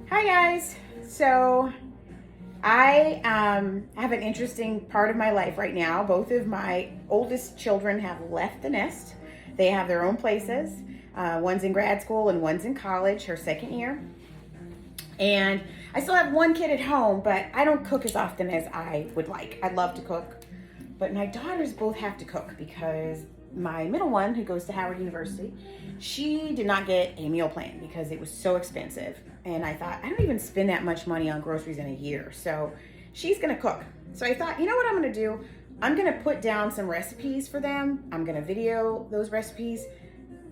Hi guys. So I have an interesting part of my life right now. Both of my oldest children have left the nest. They have their own places. One's in grad school and one's in college, her second year. And I still have one kid at home, but I don't cook as often as I would like. I'd love to cook, but my daughters both have to cook because my middle one, who goes to Howard University, she did not get a meal plan because it was so expensive. And I thought, I don't even spend that much money on groceries in a year. So she's gonna cook. So I thought, you know what I'm gonna do? I'm gonna put down some recipes for them. I'm gonna video those recipes,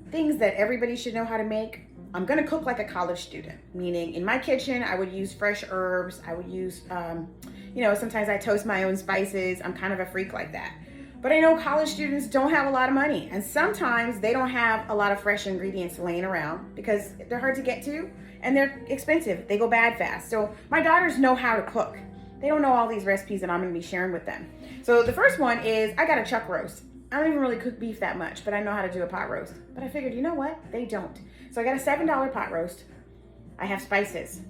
things that everybody should know how to make. I'm gonna cook like a college student, meaning in my kitchen, I would use fresh herbs. I would use, sometimes I toast my own spices. I'm kind of a freak like that. But I know college students don't have a lot of money, and sometimes they don't have a lot of fresh ingredients laying around because they're hard to get to and they're expensive. They go bad fast. So my daughters know how to cook. They don't know all these recipes that I'm gonna be sharing with them. So the first one is I got a chuck roast. I don't even really cook beef that much, but I know how to do a pot roast. But I figured, you know what? They don't. So I got a $7 pot roast. I have spices.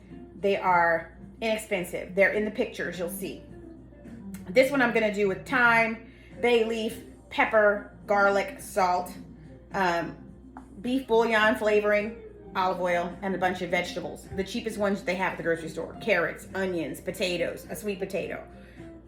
They are inexpensive. They're in the pictures, you'll see. This one I'm gonna do with thyme, bay leaf, pepper, garlic, salt, beef bouillon flavoring, olive oil, and a bunch of vegetables. The cheapest ones they have at the grocery store: carrots, onions, potatoes, a sweet potato.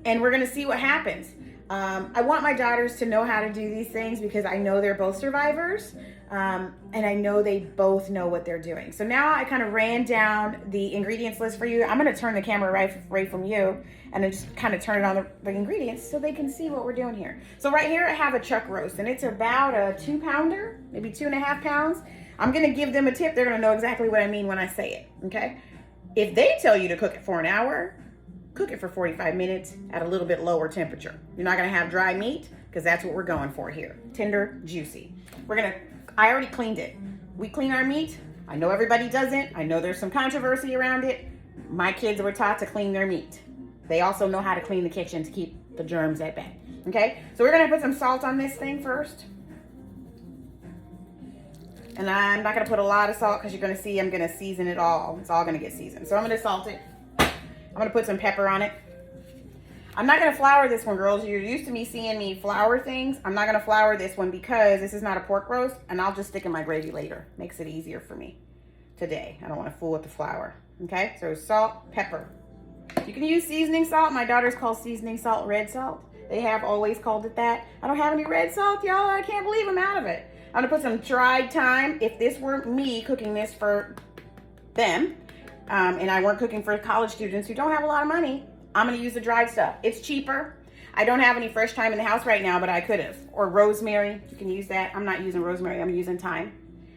And we're gonna see what happens. I want my daughters to know how to do these things because I know they're both survivors, and I know they both know what they're doing. So now I kind of ran down the ingredients list for you. I'm gonna turn the camera right from you and then just kind of turn it on the ingredients so they can see what we're doing here. So right here I have a chuck roast, and it's about a 2-pounder, maybe 2.5 pounds. I'm gonna give them a tip. They're gonna know exactly what I mean when I say it, okay? If they tell you to cook it for an hour, cook it for 45 minutes at a little bit lower temperature. You're not gonna have dry meat because that's what we're going for here. Tender, juicy. I already cleaned it. We clean our meat. I know everybody doesn't. I know there's some controversy around it. My kids were taught to clean their meat. They also know how to clean the kitchen to keep the germs at bay. Okay, so we're gonna put some salt on this thing first. And I'm not gonna put a lot of salt because you're gonna see I'm gonna season it all. It's all gonna get seasoned. So I'm gonna salt it. I'm gonna put some pepper on it. I'm not gonna flour this one, girls. You're used to me seeing me flour things. I'm not gonna flour this one because this is not a pork roast, and I'll just stick in my gravy later. Makes it easier for me today. I don't wanna fool with the flour. Okay, so salt, pepper. You can use seasoning salt. My daughters call seasoning salt red salt. They have always called it that. I don't have any red salt, y'all. I can't believe I'm out of it. I'm gonna put some dried thyme. If this weren't me cooking this for them, and I weren't cooking for college students who don't have a lot of money, I'm gonna use the dried stuff. It's cheaper. I don't have any fresh thyme in the house right now, but I could have. Or rosemary, you can use that. I'm not using rosemary, I'm using thyme.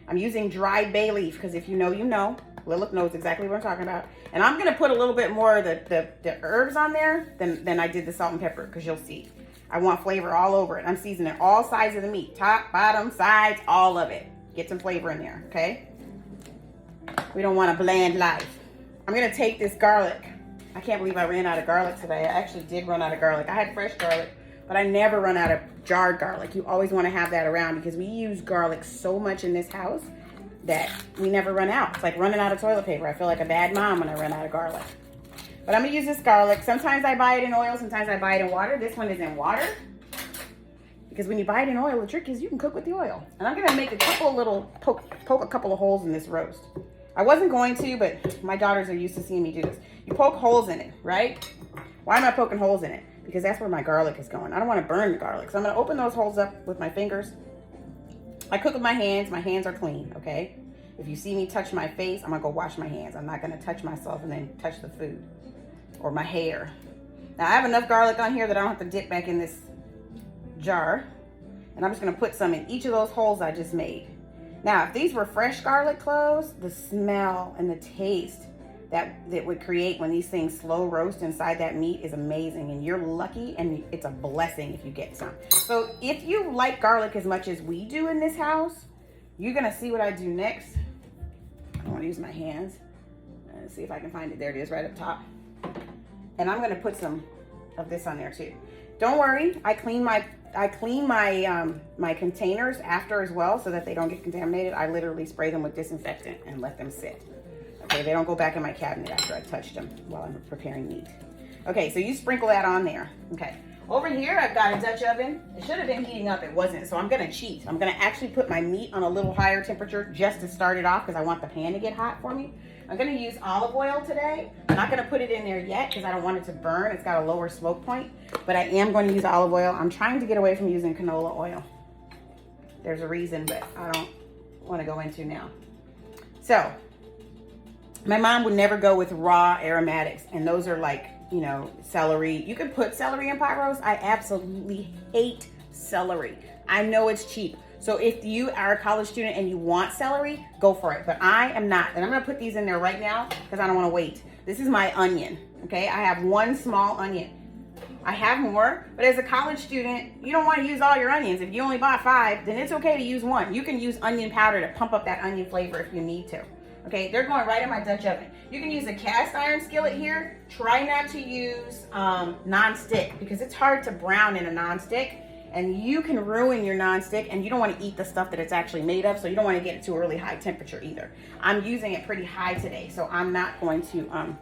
I'm using dried bay leaf, because if you know, you know. Lilith knows exactly what I'm talking about. And I'm gonna put a little bit more of the herbs on there than I did the salt and pepper, because you'll see. I want flavor all over it. I'm seasoning all sides of the meat. Top, bottom, sides, all of it. Get some flavor in there, okay? We don't want a bland life. I'm gonna take this garlic. I can't believe I ran out of garlic today. I actually did run out of garlic. I had fresh garlic, but I never run out of jarred garlic. You always wanna have that around because we use garlic so much in this house that we never run out. It's like running out of toilet paper. I feel like a bad mom when I run out of garlic. But I'm gonna use this garlic. Sometimes I buy it in oil, sometimes I buy it in water. This one is in water. Because when you buy it in oil, the trick is you can cook with the oil. And I'm gonna make a couple little, poke a couple of holes in this roast. I wasn't going to, but my daughters are used to seeing me do this. You poke holes in it, right? Why am I poking holes in it? Because that's where my garlic is going. I don't wanna burn the garlic. So I'm gonna open those holes up with my fingers. I cook with my hands are clean, okay? If you see me touch my face, I'm gonna go wash my hands. I'm not gonna touch myself and then touch the food or my hair. Now I have enough garlic on here that I don't have to dip back in this jar. And I'm just gonna put some in each of those holes I just made. Now, if these were fresh garlic cloves, the smell and the taste that would create when these things slow roast inside that meat is amazing, and you're lucky, and it's a blessing if you get some. So if you like garlic as much as we do in this house, you're gonna see what I do next. I want to use my hands. Let's see if I can find it. There it is, right up top. And I'm gonna put some of this on there too. Don't worry, I clean my my containers after as well so that they don't get contaminated. I literally spray them with disinfectant and let them sit. Okay, they don't go back in my cabinet after I touched them while I'm preparing meat. Okay, so you sprinkle that on there. Okay, over here I've got a Dutch oven. It should have been heating up, it wasn't, so I'm gonna cheat. I'm gonna actually put my meat on a little higher temperature just to start it off because I want the pan to get hot for me. I'm gonna use olive oil today. I'm not gonna put it in there yet because I don't want it to burn. It's got a lower smoke point, but I am going to use olive oil. I'm trying to get away from using canola oil. There's a reason, but I don't want to go into now. So, my mom would never go with raw aromatics, and those are like, you know, celery. You can put celery in pot roast. I absolutely hate celery. I know it's cheap. So if you are a college student and you want celery, go for it. But I am not. And I'm going to put these in there right now because I don't want to wait. This is my onion, okay? I have one small onion. I have more, but as a college student, you don't want to use all your onions. If you only bought 5, then it's okay to use 1. You can use onion powder to pump up that onion flavor if you need to. Okay, they're going right in my Dutch oven. You can use a cast iron skillet here. Try not to use non-stick because it's hard to brown in a non-stick, and you can ruin your non-stick, and you don't want to eat the stuff that it's actually made of, so you don't want to get it to a really high temperature either. I'm using it pretty high today, so I'm not going to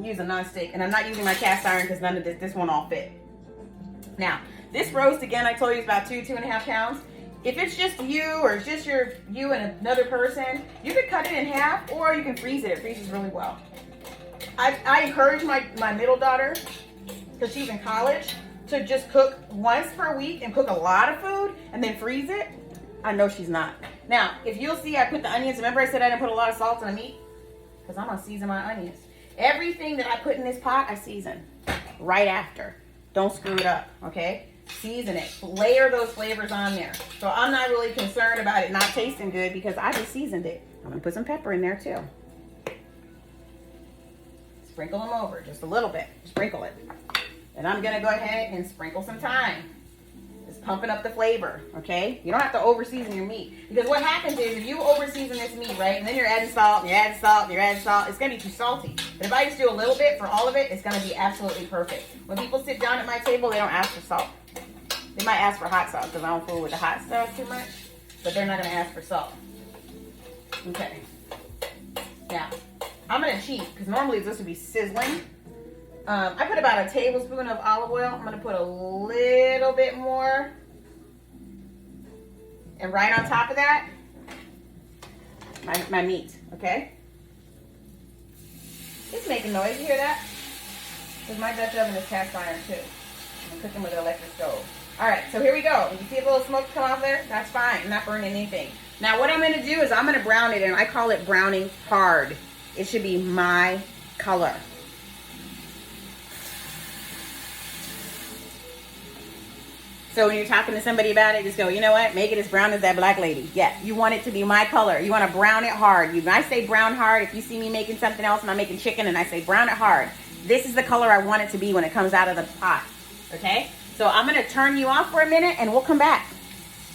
use a non-stick, and I'm not using my cast iron because none of this won't all fit. Now, this roast, again, I told you is about 2.5 pounds. If it's just you, or it's just you and another person, you can cut it in half, or you can freeze it. It freezes really well. I encourage my middle daughter, because she's in college, to just cook once per week and cook a lot of food and then freeze it. I know she's not. Now, if you'll see, I put the onions. Remember I said I didn't put a lot of salt in the meat? Because I'm going to season my onions. Everything that I put in this pot, I season right after. Don't screw it up, okay? Season it. Layer those flavors on there. So I'm not really concerned about it not tasting good because I just seasoned it. I'm going to put some pepper in there too. Sprinkle them over just a little bit. Sprinkle it. And I'm going to go ahead and sprinkle some thyme. Just pumping up the flavor, okay? You don't have to over-season your meat. Because what happens is if you over-season this meat, right, and then you're adding salt, and you're adding salt, and you're adding salt, it's going to be too salty. But if I just do a little bit for all of it, it's going to be absolutely perfect. When people sit down at my table, they don't ask for salt. They might ask for hot sauce because I don't fool with the hot sauce too much. But they're not going to ask for salt. Okay. Now, I'm going to cheat because normally this would be sizzling. I put about a tablespoon of olive oil. I'm going to put a little bit more. And right on top of that, my meat, okay? It's making noise. You hear that? Because my Dutch oven is cast iron too. I'm cooking with an electric stove. All right, so here we go. You see a little smoke come off there? That's fine. I'm not burning anything. Now what I'm going to do is I'm going to brown it, and I call it browning hard. It should be my color. So when you're talking to somebody about it, just go, you know what? Make it as brown as that black lady. Yeah, you want it to be my color. You want to brown it hard. When I say brown hard, if you see me making something else and I'm making chicken and I say brown it hard, this is the color I want it to be when it comes out of the pot. Okay? So I'm going to turn you off for a minute and we'll come back.